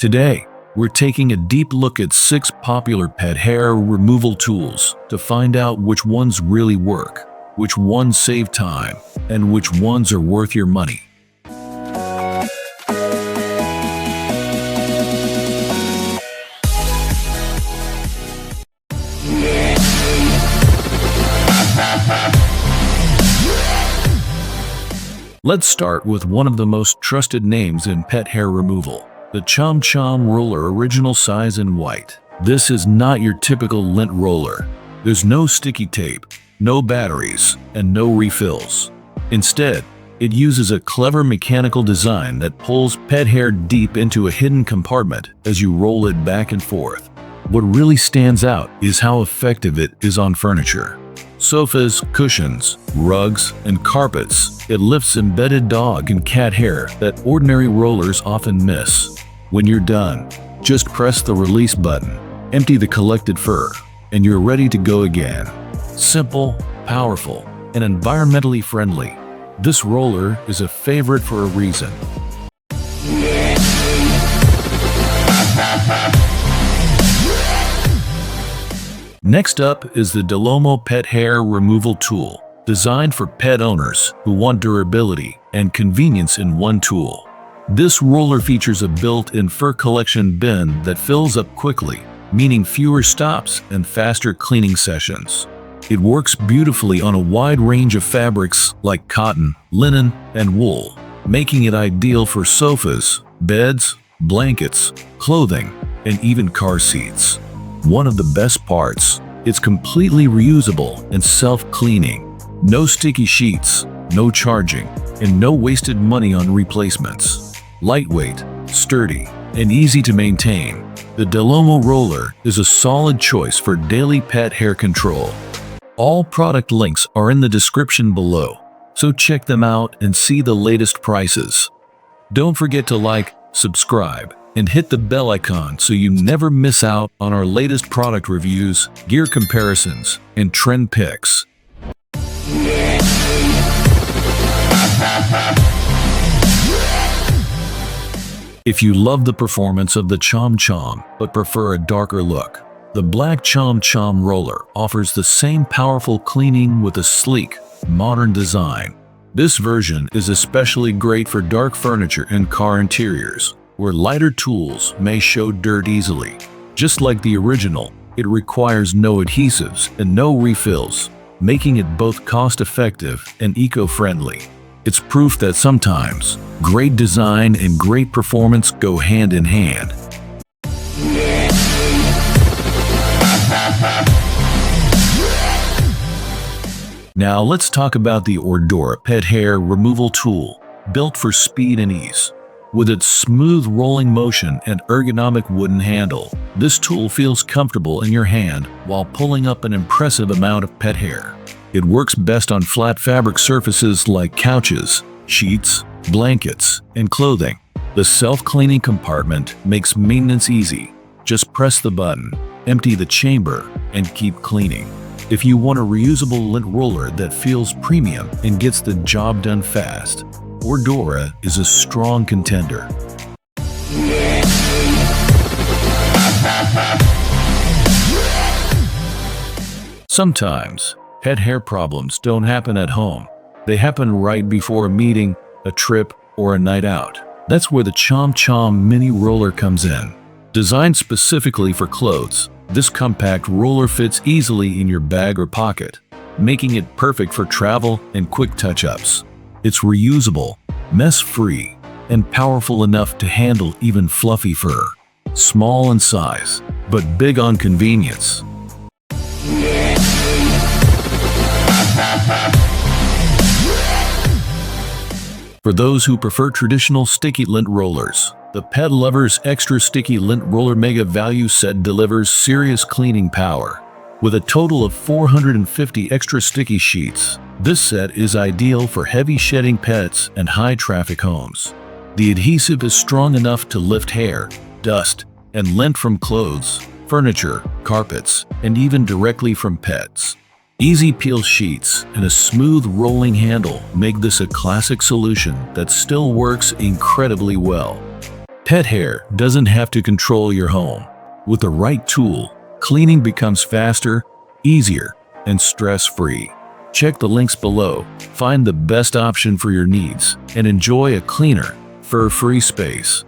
Today, we're taking a deep look at 6 popular pet hair removal tools to find out which ones really work, which ones save time, and which ones are worth your money. Let's start with one of the most trusted names in pet hair removal, the ChomChom Roller Original Size in White. This is not your typical lint roller. There's no sticky tape, no batteries, and no refills. Instead, it uses a clever mechanical design that pulls pet hair deep into a hidden compartment as you roll it back and forth. What really stands out is how effective it is on furniture. Sofas, cushions, rugs, and carpets. It lifts embedded dog and cat hair that ordinary rollers often miss. When you're done, just press the release button, empty the collected fur, and you're ready to go again. Simple, powerful, and environmentally friendly. This roller is a favorite for a reason. Next up is the DELOMO Pet Hair Removal Tool, designed for pet owners who want durability and convenience in one tool. This roller features a built-in fur collection bin that fills up quickly, meaning fewer stops and faster cleaning sessions. It works beautifully on a wide range of fabrics like cotton, linen, and wool, making it ideal for sofas, beds, blankets, clothing, and even car seats. One of the best parts, it's completely reusable and self-cleaning. No sticky sheets, no charging, and no wasted money on replacements. Lightweight, sturdy, and easy to maintain, the DELOMO roller is a solid choice for daily pet hair control. All product links are in the description below, so check them out and see the latest prices. Don't forget to like, subscribe, and hit the bell icon so you never miss out on our latest product reviews, gear comparisons, and trend picks. If you love the performance of the ChomChom but prefer a darker look, the black ChomChom Roller offers the same powerful cleaning with a sleek, modern design. This version is especially great for dark furniture and car interiors, where lighter tools may show dirt easily. Just like the original, it requires no adhesives and no refills, making it both cost-effective and eco-friendly. It's proof that sometimes great design and great performance go hand in hand. Now let's talk about the Ordora Pet Hair Removal Tool, built for speed and ease. With its smooth rolling motion and ergonomic wooden handle, this tool feels comfortable in your hand while pulling up an impressive amount of pet hair. It works best on flat fabric surfaces like couches, sheets, blankets, and clothing. The self-cleaning compartment makes maintenance easy. Just press the button, empty the chamber, and keep cleaning. If you want a reusable lint roller that feels premium and gets the job done fast, Ordora is a strong contender. Sometimes, pet hair problems don't happen at home. They happen right before a meeting, a trip, or a night out. That's where the ChomChom Mini Roller comes in. Designed specifically for clothes, this compact roller fits easily in your bag or pocket, making it perfect for travel and quick touch-ups. It's reusable, mess-free, and powerful enough to handle even fluffy fur. Small in size, but big on convenience. For those who prefer traditional sticky lint rollers, the Pet Lovers Extra Sticky Lint Roller Mega Value Set delivers serious cleaning power. With a total of 450 extra sticky sheets, this set is ideal for heavy shedding pets and high-traffic homes. The adhesive is strong enough to lift hair, dust, and lint from clothes, furniture, carpets, and even directly from pets. Easy peel sheets and a smooth rolling handle make this a classic solution that still works incredibly well. Pet hair doesn't have to control your home. With the right tool, cleaning becomes faster, easier, and stress-free. Check the links below, find the best option for your needs, and enjoy a cleaner, fur-free space.